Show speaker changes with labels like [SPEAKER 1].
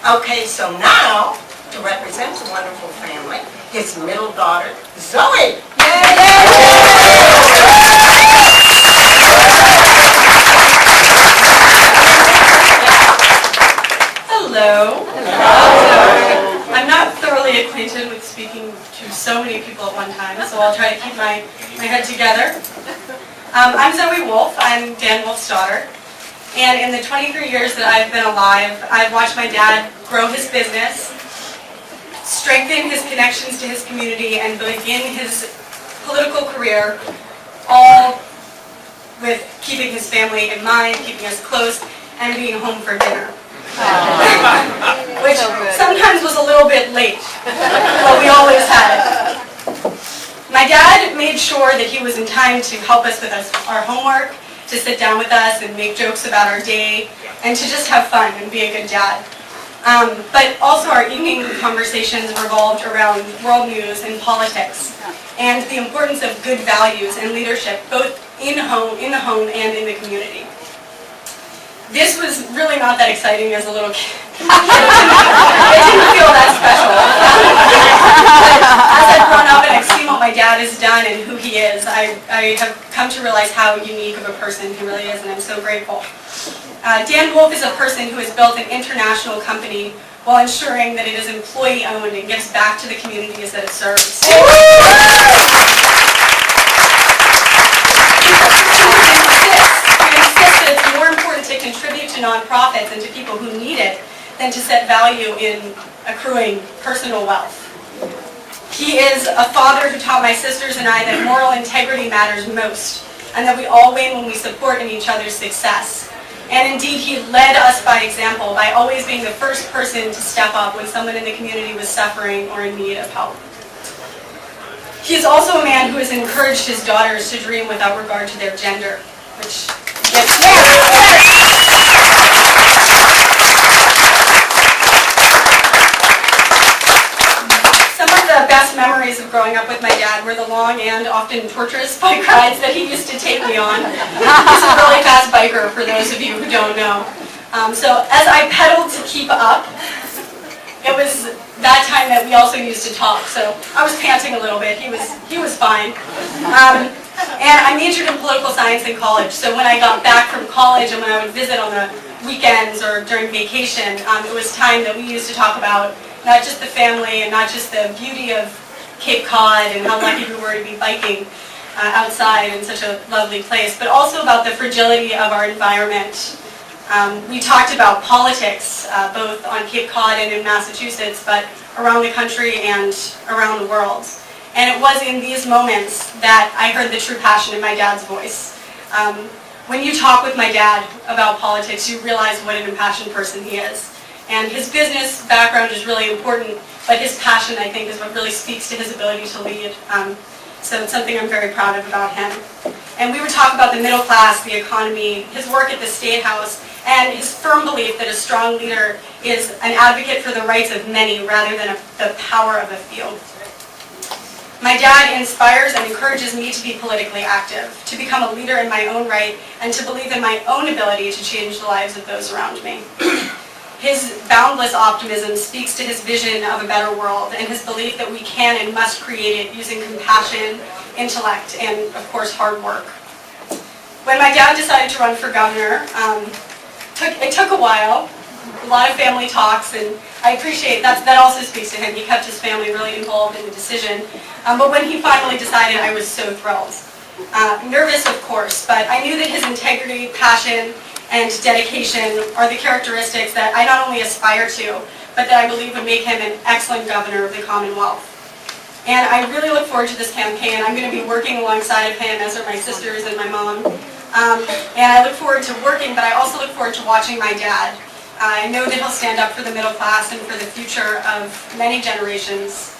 [SPEAKER 1] Okay, so now, to represent the wonderful family, his middle daughter, Zoey.
[SPEAKER 2] Hello. Hello. I'm not thoroughly acquainted with speaking to so many people at one time, so I'll try to keep my head together. I'm Zoey Wolf. I'm Dan Wolf's daughter. And in the 23 years that I've been alive, I've watched my dad grow his business, strengthen his connections to his community, and begin his political career, all with keeping his family in mind, keeping us close, and being home for dinner. Which sometimes was a little bit late, but we always had it. My dad made sure that he was in time to help us with our homework, to sit down with us and make jokes about our day, and to just have fun and be a good dad. But also our evening conversations revolved around world news and politics, and the importance of good values and leadership, both in the home and in the community. This was really not that exciting as a little kid. It didn't feel that special. But as I've grown up and I've seen what my dad has done and who he is, I have come to realize how unique of a person he really is, and I'm so grateful. Dan Wolf is a person who has built an international company while ensuring that it is employee-owned and gives back to the communities that it serves. To contribute to nonprofits and to people who need it than to set value in accruing personal wealth. He is a father who taught my sisters and I that moral integrity matters most, and that we all win when we support in each other's success. And indeed, he led us by example by always being the first person to step up when someone in the community was suffering or in need of help. He is also a man who has encouraged his daughters to dream without regard to their gender, which some of the best memories of growing up with my dad were the long and often torturous bike rides that he used to take me on. He's a really fast biker, for those of you who don't know. So as I pedaled to keep up, it was that time that we also used to talk. So I was panting a little bit. He was fine. And I majored in political science in college, so when I got back from college and when I would visit on the weekends or during vacation, it was time that we used to talk about not just the family and not just the beauty of Cape Cod and how lucky we were to be biking outside in such a lovely place, but also about the fragility of our environment. We talked about politics, both on Cape Cod and in Massachusetts, but around the country and around the world. And it was in these moments that I heard the true passion in my dad's voice. When you talk with my dad about politics, you realize what an impassioned person he is. And his business background is really important, but his passion, I think, is what really speaks to his ability to lead. So it's something I'm very proud of about him. And we would talk about the middle class, the economy, his work at the State House, and his firm belief that a strong leader is an advocate for the rights of many rather than the power of a few. My dad inspires and encourages me to be politically active, to become a leader in my own right, and to believe in my own ability to change the lives of those around me. His boundless optimism speaks to his vision of a better world and his belief that we can and must create it using compassion, intellect, and, of course, hard work. When my dad decided to run for governor, it took a while. A lot of family talks, and I appreciate that also speaks to him. He kept his family really involved in the decision. But when he finally decided, I was so thrilled. Nervous, of course, but I knew that his integrity, passion, and dedication are the characteristics that I not only aspire to, but that I believe would make him an excellent governor of the Commonwealth. And I really look forward to this campaign. I'm going to be working alongside of him, as are my sisters and my mom. And I look forward to working, but I also look forward to watching my dad. I know that he'll stand up for the middle class and for the future of many generations